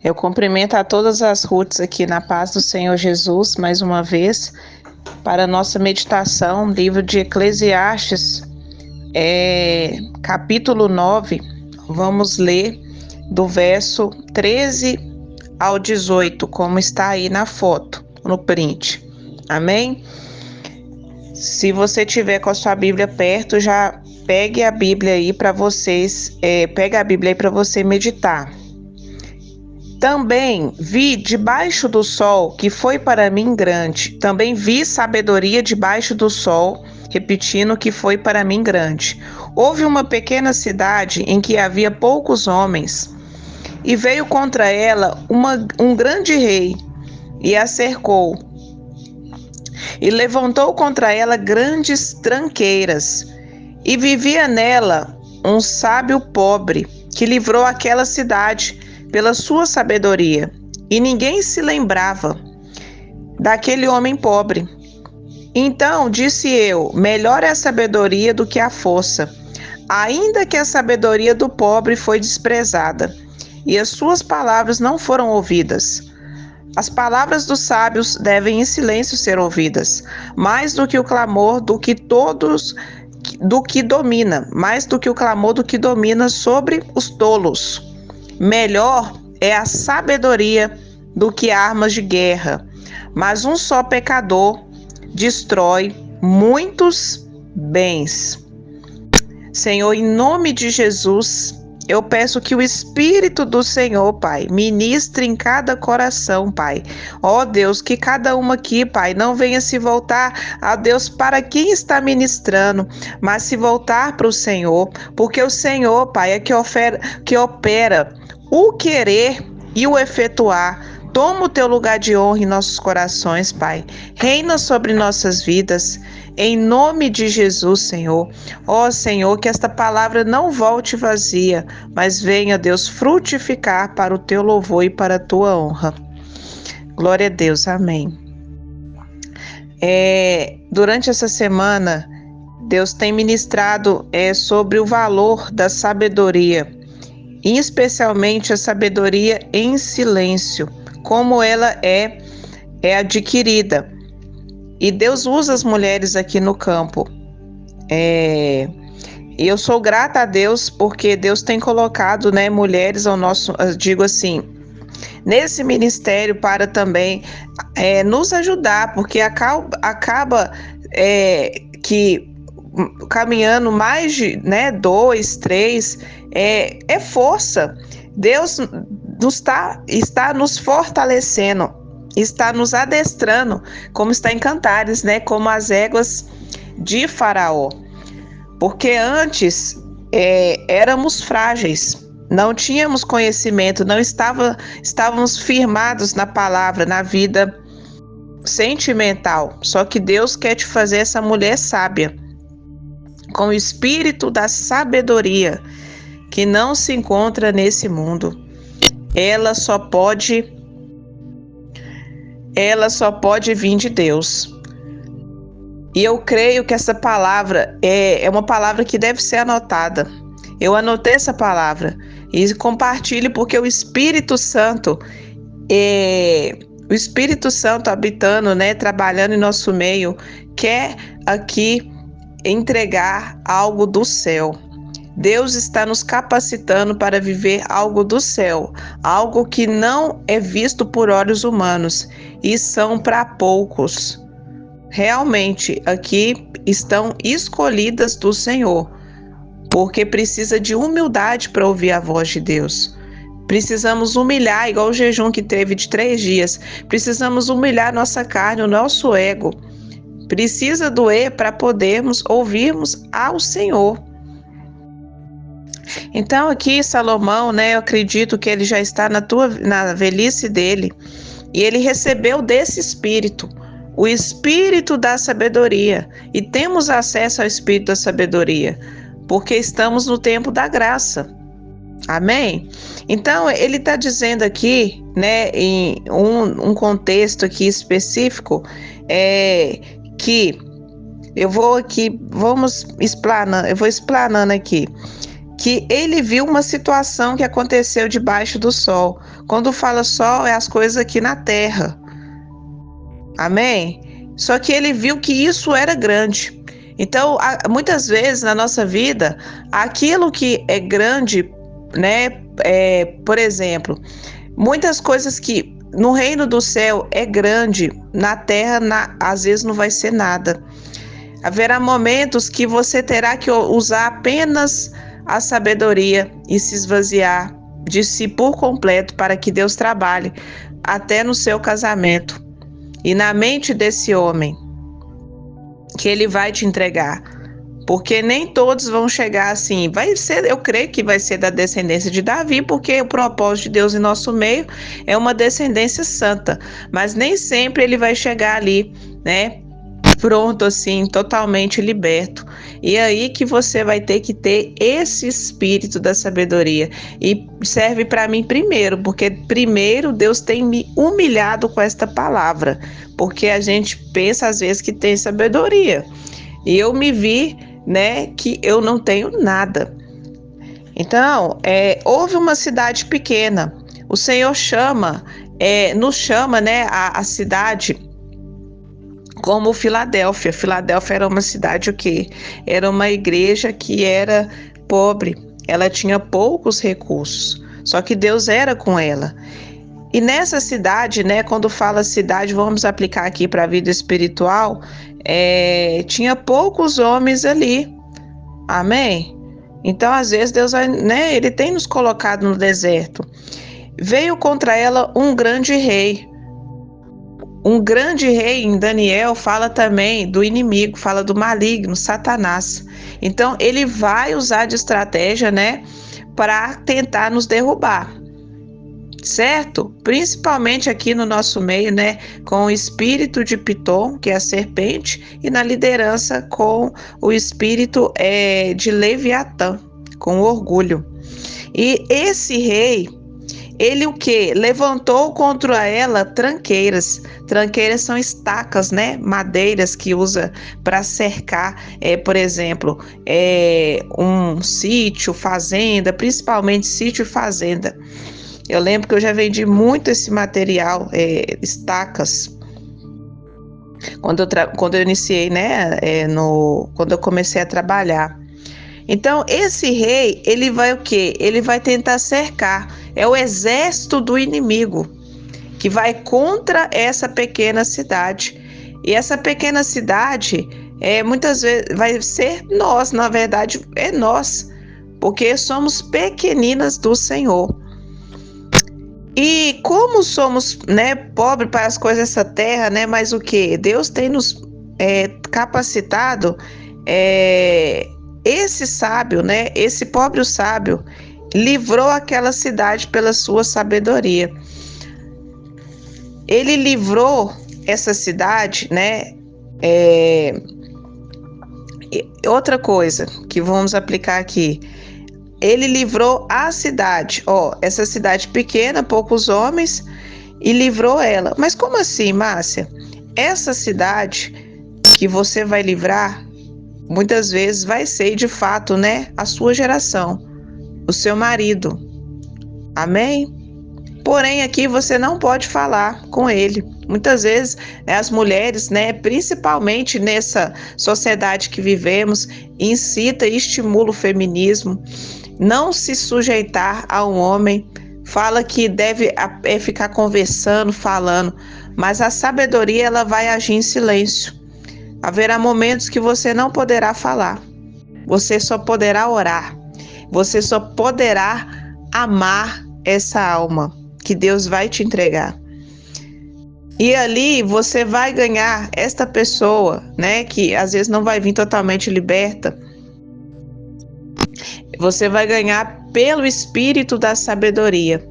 Eu cumprimento a todas as Ruths aqui na paz do Senhor Jesus, mais uma vez, para a nossa meditação, livro de Eclesiastes, capítulo 9, vamos ler do verso 13 ao 18, como está aí na foto, no print. Amém? Se você tiver com a sua Bíblia perto, já pegue a Bíblia aí para vocês, pega a Bíblia aí para você meditar. Também vi debaixo do sol, que foi para mim grande. Também vi sabedoria debaixo do sol, repetindo que foi para mim grande. Houve uma pequena cidade em que havia poucos homens, e veio contra ela um grande rei, e a cercou, e levantou contra ela grandes tranqueiras, e vivia nela um sábio pobre, que livrou aquela cidade pela sua sabedoria, e ninguém se lembrava daquele homem pobre. Então disse eu: melhor é a sabedoria do que a força, ainda que a sabedoria do pobre foi desprezada, e as suas palavras não foram ouvidas. As palavras dos sábios devem em silêncio ser ouvidas, mais do que o clamor do que domina, mais do que o clamor do que domina sobre os tolos. Melhor é a sabedoria do que armas de guerra, mas um só pecador destrói muitos bens. Senhor, em nome de Jesus, eu peço que o Espírito do Senhor, Pai, ministre em cada coração, Pai. Ó Deus, que cada uma aqui, Pai, não venha se voltar a Deus para quem está ministrando, mas se voltar para o Senhor, porque o Senhor, Pai, é que opera o querer e o efetuar. Toma o teu lugar de honra em nossos corações, Pai. Reina sobre nossas vidas. Em nome de Jesus, Senhor. Ó Senhor, que esta palavra não volte vazia, mas venha, Deus, frutificar para o teu louvor e para a tua honra. Glória a Deus, amém. Durante essa semana, Deus tem ministrado sobre o valor da sabedoria, e especialmente a sabedoria em silêncio, como ela é adquirida. E Deus usa as mulheres aqui no campo. Eu sou grata a Deus porque Deus tem colocado, mulheres ao nosso, digo assim, nesse ministério para também nos ajudar, porque acaba que caminhando mais de 2, 3, é força. Deus está nos fortalecendo, está nos adestrando, como está em Cantares, como as éguas de Faraó. Porque antes éramos frágeis, não tínhamos conhecimento, não estávamos firmados na palavra, na vida sentimental. Só que Deus quer te fazer essa mulher sábia, com o espírito da sabedoria, que não se encontra nesse mundo. Ela só pode vir de Deus. E eu creio que essa palavra é uma palavra que deve ser anotada. Eu anotei essa palavra e compartilho, porque o Espírito Santo habitando, trabalhando em nosso meio, quer aqui entregar algo do céu. Deus está nos capacitando para viver algo do céu, algo que não é visto por olhos humanos, e são para poucos. Realmente, aqui estão escolhidas do Senhor, porque precisa de humildade para ouvir a voz de Deus. Precisamos humilhar, igual o jejum que teve de 3 dias. Precisamos humilhar nossa carne, o nosso ego. Precisa doer para podermos ouvirmos ao Senhor. Então aqui Salomão, eu acredito que ele já está na velhice dele, e ele recebeu desse Espírito, o Espírito da sabedoria, e temos acesso ao Espírito da sabedoria, porque estamos no tempo da graça. Amém? Então ele está dizendo aqui, em um contexto aqui específico, que eu vou explanando aqui. que ele viu uma situação que aconteceu debaixo do sol. Quando fala sol, é as coisas aqui na terra. Amém? Só que ele viu que isso era grande. Então, muitas vezes na nossa vida, aquilo que é grande, né? Por exemplo, muitas coisas que no reino do céu é grande, na terra, às vezes não vai ser nada. Haverá momentos que você terá que usar apenas a sabedoria e se esvaziar de si por completo para que Deus trabalhe até no seu casamento e na mente desse homem que ele vai te entregar. Porque nem todos vão chegar assim. Vai ser, eu creio que vai ser da descendência de Davi, porque o propósito de Deus em nosso meio é uma descendência santa. Mas nem sempre ele vai chegar ali, né? Pronto assim, totalmente liberto. E aí que você vai ter que ter esse espírito da sabedoria. E serve para mim primeiro, porque primeiro Deus tem me humilhado com esta palavra. Porque a gente pensa às vezes que tem sabedoria. E eu me vi, né, que eu não tenho nada. Então, houve uma cidade pequena. O Senhor nos chama, né, a cidade como Filadélfia. Filadélfia era uma cidade o quê? Era uma igreja que era pobre. Ela tinha poucos recursos. Só que Deus era com ela. E nessa cidade, né, quando fala cidade, vamos aplicar aqui para a vida espiritual, tinha poucos homens ali. Amém? Então, às vezes, Deus vai, né, ele tem nos colocado no deserto. Veio contra ela um grande rei. Um grande rei em Daniel fala também do inimigo, fala do maligno, Satanás. Então, ele vai usar de estratégia, né, para tentar nos derrubar. Certo? Principalmente aqui no nosso meio, né, com o espírito de Pitom, que é a serpente, e na liderança com o espírito de Leviatã, com orgulho. E esse rei, ele o que? Levantou contra ela tranqueiras. Tranqueiras são estacas, né? Madeiras que usa para cercar, por exemplo, um sítio, fazenda, principalmente sítio e fazenda. Eu lembro que eu já vendi muito esse material, estacas, quando eu iniciei, né, quando eu comecei a trabalhar. Então, esse rei, ele vai o quê? Ele vai tentar cercar. É o exército do inimigo que vai contra essa pequena cidade. E essa pequena cidade, muitas vezes, vai ser nós, na verdade, é nós, porque somos pequeninas do Senhor. E como somos, né, pobres para as coisas dessa terra, né, mas o que? Deus tem nos capacitado, esse sábio, né, esse pobre sábio, livrou aquela cidade pela sua sabedoria. Ele livrou essa cidade, né, outra coisa que vamos aplicar aqui. Ele livrou a cidade, essa cidade pequena, poucos homens, e livrou ela. Mas como assim, Márcia? Essa cidade que você vai livrar, muitas vezes vai ser de fato, né, a sua geração, o seu marido. Amém? Porém, aqui você não pode falar com ele. Muitas vezes, né, as mulheres, né, principalmente nessa sociedade que vivemos, incita e estimula o feminismo. Não se sujeitar a um homem, fala que deve ficar conversando, falando, mas a sabedoria ela vai agir em silêncio. Haverá momentos que você não poderá falar, você só poderá orar, você só poderá amar essa alma que Deus vai te entregar. E ali você vai ganhar esta pessoa, né, que às vezes não vai vir totalmente liberta. Você vai ganhar pelo espírito da sabedoria.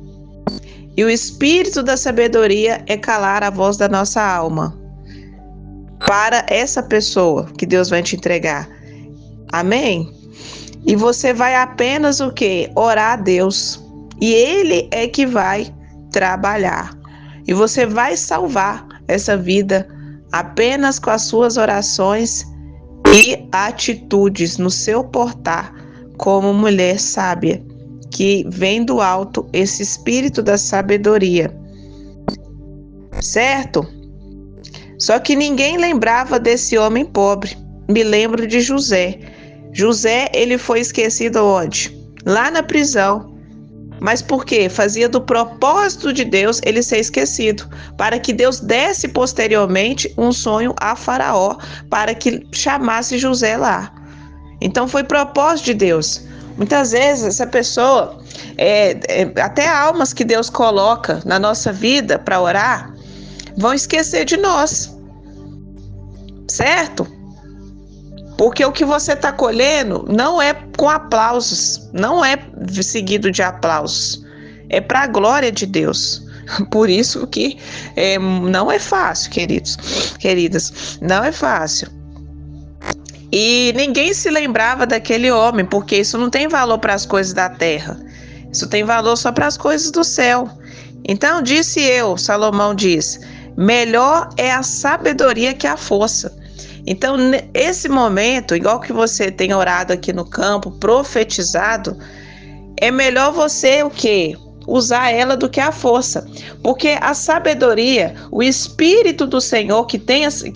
E o espírito da sabedoria é calar a voz da nossa alma para essa pessoa que Deus vai te entregar. Amém? E você vai apenas o quê? Orar a Deus. E Ele é que vai trabalhar. E você vai salvar essa vida apenas com as suas orações e atitudes no seu portar como mulher sábia, que vem do alto esse espírito da sabedoria. Certo? Só que ninguém lembrava desse homem pobre. Me lembro de José. José, ele foi esquecido onde? Lá na prisão. Mas por quê? Fazia do propósito de Deus ele ser esquecido, para que Deus desse posteriormente um sonho a Faraó, para que chamasse José lá. Então foi propósito de Deus. Muitas vezes essa pessoa, até almas que Deus coloca na nossa vida para orar, vão esquecer de nós, certo? Porque o que você está colhendo não é com aplausos, não é seguido de aplausos, é para a glória de Deus. Por isso que não é fácil, queridas, não é fácil. E ninguém se lembrava daquele homem, porque isso não tem valor para as coisas da terra, isso tem valor só para as coisas do céu. Então disse eu, Salomão diz, melhor é a sabedoria que a força. Então, esse momento, igual que você tem orado aqui no campo, profetizado, é melhor você o quê? Usar ela do que a força. Porque a sabedoria, o Espírito do Senhor, que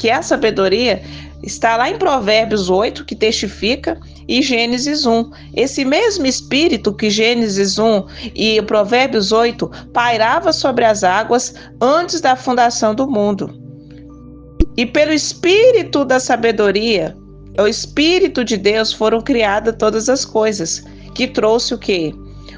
é a sabedoria, está lá em Provérbios 8, que testifica, e Gênesis 1. Esse mesmo Espírito que Gênesis 1 e Provérbios 8 pairava sobre as águas antes da fundação do mundo. E pelo Espírito da sabedoria, o Espírito de Deus, foram criadas todas as coisas, que trouxe o quê?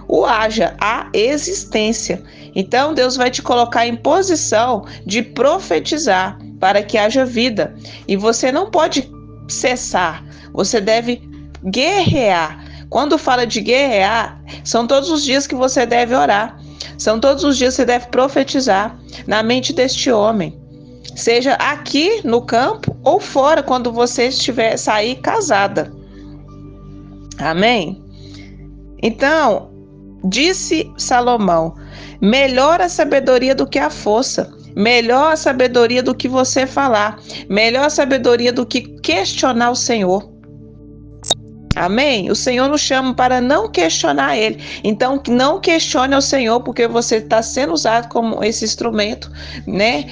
O haja, a existência. Então Deus vai te colocar em posição de profetizar para que haja vida. E você não pode cessar, você deve guerrear. Quando fala de guerrear, são todos os dias que você deve orar. São todos os dias que você deve profetizar na mente deste homem. Seja aqui no campo ou fora, quando você estiver sair casada. Amém? Então, disse Salomão, melhor a sabedoria do que a força, melhor a sabedoria do que você falar, melhor a sabedoria do que questionar o Senhor. Amém? O Senhor nos chama para não questionar Ele. Então, não questione o Senhor, porque você está sendo usado como esse instrumento, né?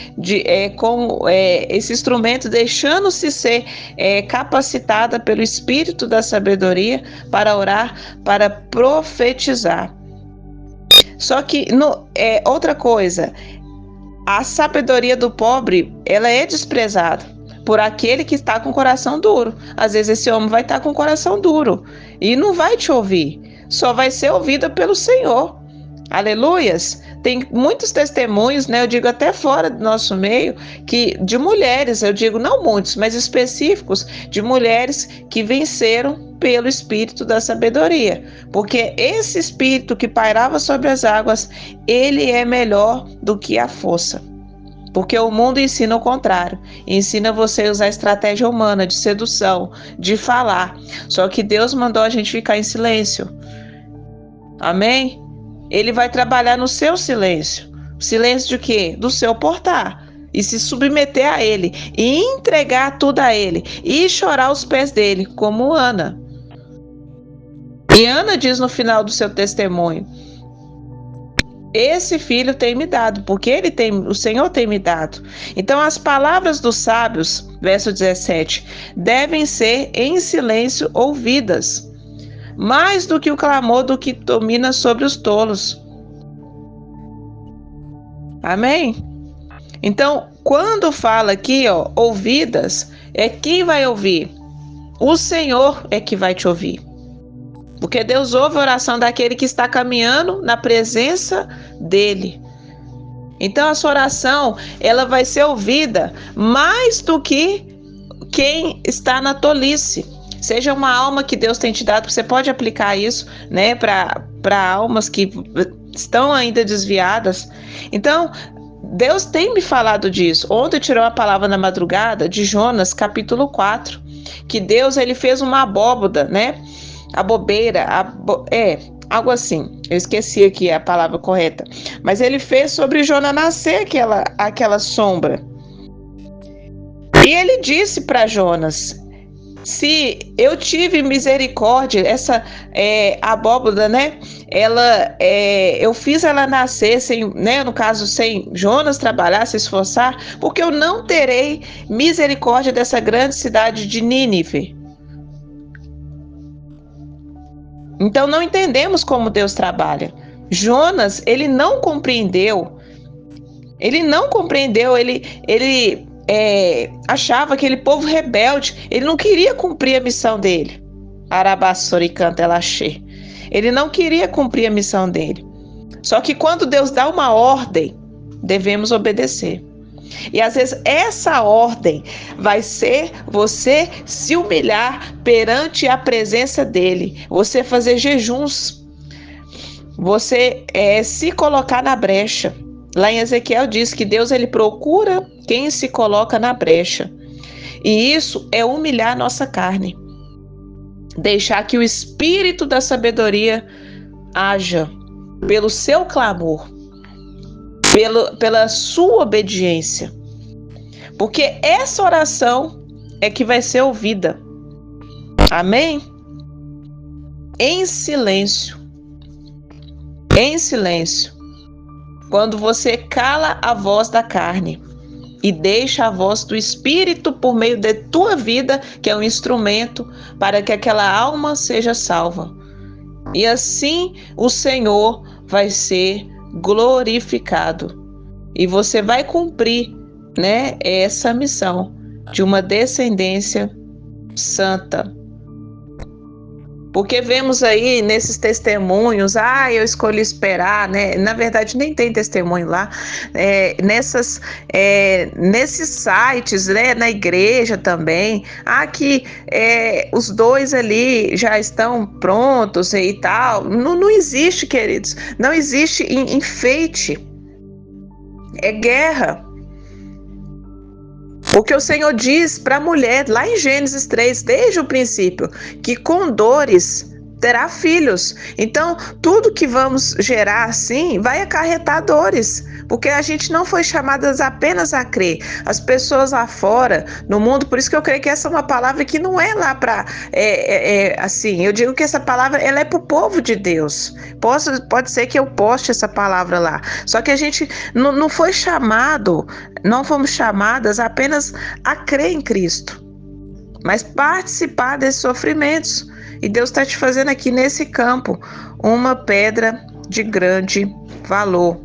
Esse instrumento, deixando-se ser capacitada pelo Espírito da sabedoria para orar, para profetizar. Só que, outra coisa, a sabedoria do pobre, ela é desprezada por aquele que está com o coração duro. Às vezes esse homem vai estar com o coração duro e não vai te ouvir, só vai ser ouvida pelo Senhor. Aleluias! Tem muitos testemunhos, né? Eu digo até fora do nosso meio, de mulheres, eu digo não muitos, mas específicos, de mulheres que venceram pelo Espírito da sabedoria. Porque esse Espírito que pairava sobre as águas, ele é melhor do que a força. Porque o mundo ensina o contrário, ensina você a usar a estratégia humana de sedução, de falar. Só que Deus mandou a gente ficar em silêncio. Amém? Ele vai trabalhar no seu silêncio. Silêncio de quê? Do seu portar. E se submeter a Ele, e entregar tudo a Ele, e chorar aos pés dele, como Ana. E Ana diz no final do seu testemunho, esse filho tem me dado, porque o Senhor tem me dado. Então as palavras dos sábios, verso 17, devem ser em silêncio ouvidas, mais do que o clamor do que domina sobre os tolos. Amém? Então, quando fala aqui, ouvidas, quem vai ouvir? O Senhor é que vai te ouvir. Porque Deus ouve a oração daquele que está caminhando na presença dele. Então a sua oração, ela vai ser ouvida mais do que quem está na tolice. Seja uma alma que Deus tem te dado, você pode aplicar isso, né, para almas que estão ainda desviadas. Então, Deus tem me falado disso. Ontem tirou a palavra na madrugada de Jonas, capítulo 4, que Deus ele fez uma abóboda, né? A bobeira, algo assim, eu esqueci aqui a palavra correta, mas ele fez sobre Jonas nascer aquela sombra, e ele disse para Jonas, Se eu tive misericórdia, essa abóbora, né? Eu fiz ela nascer sem, né? No caso, sem Jonas trabalhar, se esforçar, porque eu não terei misericórdia dessa grande cidade de Nínive. Então não entendemos como Deus trabalha. Jonas, ele não compreendeu, ele achava aquele povo rebelde, ele não queria cumprir a missão dele. Arabassori canta elaxê. Ele não queria cumprir a missão dele. Só que quando Deus dá uma ordem, devemos obedecer. E às vezes essa ordem vai ser você se humilhar perante a presença dele, você fazer jejuns, você se colocar na brecha. Lá em Ezequiel diz que Deus ele procura quem se coloca na brecha. E isso é humilhar a nossa carne. Deixar que o espírito da sabedoria haja pelo seu clamor, pela sua obediência. Porque essa oração é que vai ser ouvida. Amém? Em silêncio. Em silêncio. Quando você cala a voz da carne e deixa a voz do Espírito por meio de tua vida, que é um instrumento para que aquela alma seja salva. E assim o Senhor vai ser glorificado. E você vai cumprir, né, essa missão de uma descendência santa. Porque vemos aí nesses testemunhos, eu escolhi esperar, né? Na verdade, nem tem testemunho lá. Nesses sites, né? Na igreja também, que os dois ali já estão prontos e tal. Não existe, queridos. Não existe enfeite. É guerra. Porque o Senhor diz para a mulher, lá em Gênesis 3, desde o princípio, que com dores terá filhos. Então, tudo que vamos gerar assim vai acarretar dores, porque a gente não foi chamadas apenas a crer. As pessoas lá fora, no mundo, por isso que eu creio que essa é uma palavra que não é lá para, assim, eu digo que essa palavra, ela é para o povo de Deus. Pode ser que eu poste essa palavra lá, só que a gente não foi chamado, não fomos chamadas apenas a crer em Cristo, mas participar desses sofrimentos. E Deus está te fazendo aqui nesse campo uma pedra de grande valor.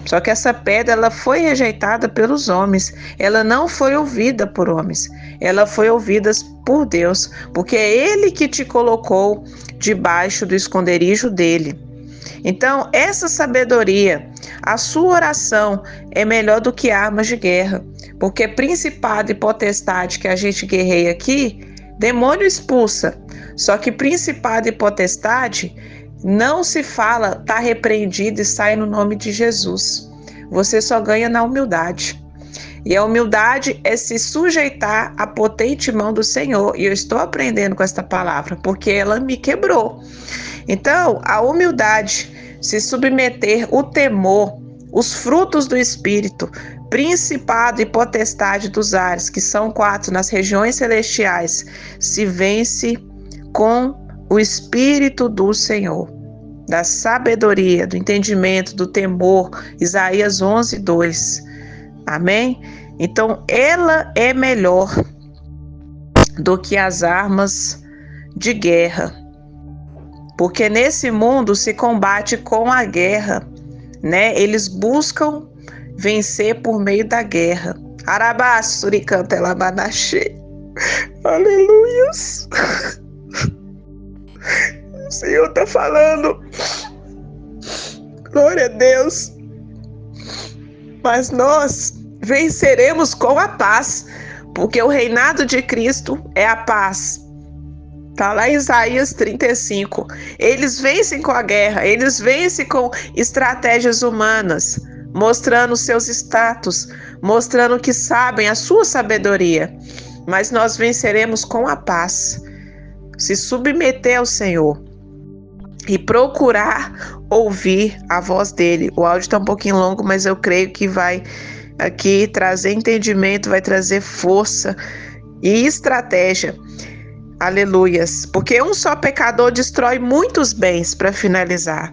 Só que essa pedra ela foi rejeitada pelos homens. Ela não foi ouvida por homens. Ela foi ouvida por Deus. Porque é Ele que te colocou debaixo do esconderijo dele. Então, essa sabedoria, a sua oração é melhor do que armas de guerra. Porque principado e potestade que a gente guerreia aqui, demônio expulsa. Só que principado e potestade não se fala, está repreendido e sai no nome de Jesus. Você só ganha na humildade. E a humildade é se sujeitar à potente mão do Senhor. E eu estou aprendendo com esta palavra, porque ela me quebrou. Então, a humildade, se submeter, o temor, os frutos do Espírito, principado e potestade dos ares, que são 4 nas regiões celestiais, se vence com o Espírito do Senhor, da sabedoria, do entendimento, do temor. Isaías 11:2. Amém? Então, ela é melhor do que as armas de guerra. Porque nesse mundo se combate com a guerra, né? Eles buscam vencer por meio da guerra. Arabassuri canta elamanachê. Aleluias. O Senhor está falando. Glória a Deus. Mas nós venceremos com a paz, porque o reinado de Cristo é a paz. Está lá em Isaías 35. Eles vencem com a guerra, eles vencem com estratégias humanas, mostrando seus status, mostrando que sabem a sua sabedoria. Mas nós venceremos com a paz. Se submeter ao Senhor e procurar ouvir a voz dele. O áudio está um pouquinho longo, mas eu creio que vai aqui trazer entendimento, vai trazer força e estratégia. Aleluias. Porque um só pecador destrói muitos bens, para finalizar.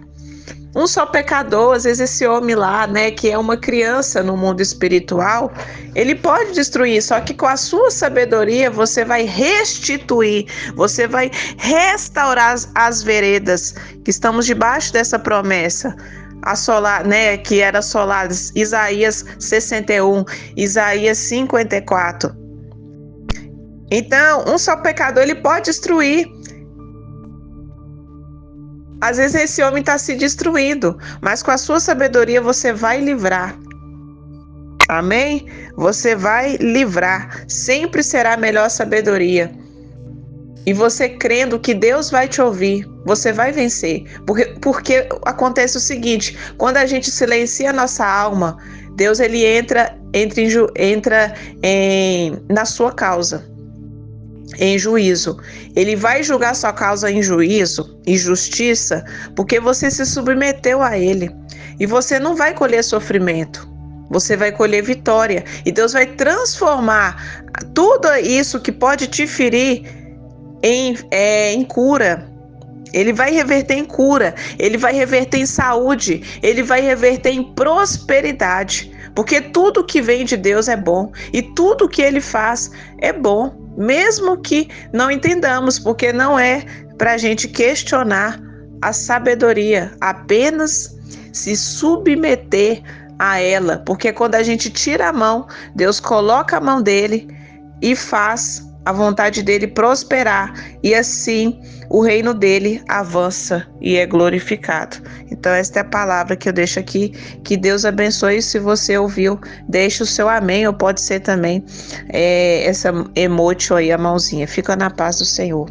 Um só pecador, às vezes esse homem lá, né, que é uma criança no mundo espiritual, ele pode destruir, só que com a sua sabedoria você vai restituir, você vai restaurar as veredas que estamos debaixo dessa promessa. Assolar, né, que era assoladas, Isaías 61, Isaías 54. Então, um só pecador, ele pode destruir. Às vezes esse homem está se destruindo, mas com a sua sabedoria você vai livrar. Amém? Você vai livrar. Sempre será a melhor sabedoria. E você crendo que Deus vai te ouvir, você vai vencer. Porque acontece o seguinte, quando a gente silencia a nossa alma, Deus ele entra na sua causa. Em juízo. Ele vai julgar sua causa em juízo e justiça porque você se submeteu a ele. E você não vai colher sofrimento. Você vai colher vitória. E Deus vai transformar tudo isso que pode te ferir em cura. Ele vai reverter em cura. Ele vai reverter em saúde. Ele vai reverter em prosperidade. Porque tudo que vem de Deus é bom. E tudo que ele faz é bom. Mesmo que não entendamos, porque não é para a gente questionar a sabedoria, apenas se submeter a ela, porque quando a gente tira a mão, Deus coloca a mão dele e faz a vontade dele prosperar, e assim o reino dele avança e é glorificado. Então esta é a palavra que eu deixo aqui, que Deus abençoe. Se você ouviu, deixe o seu amém, ou pode ser também essa emoji aí, a mãozinha. Fica na paz do Senhor.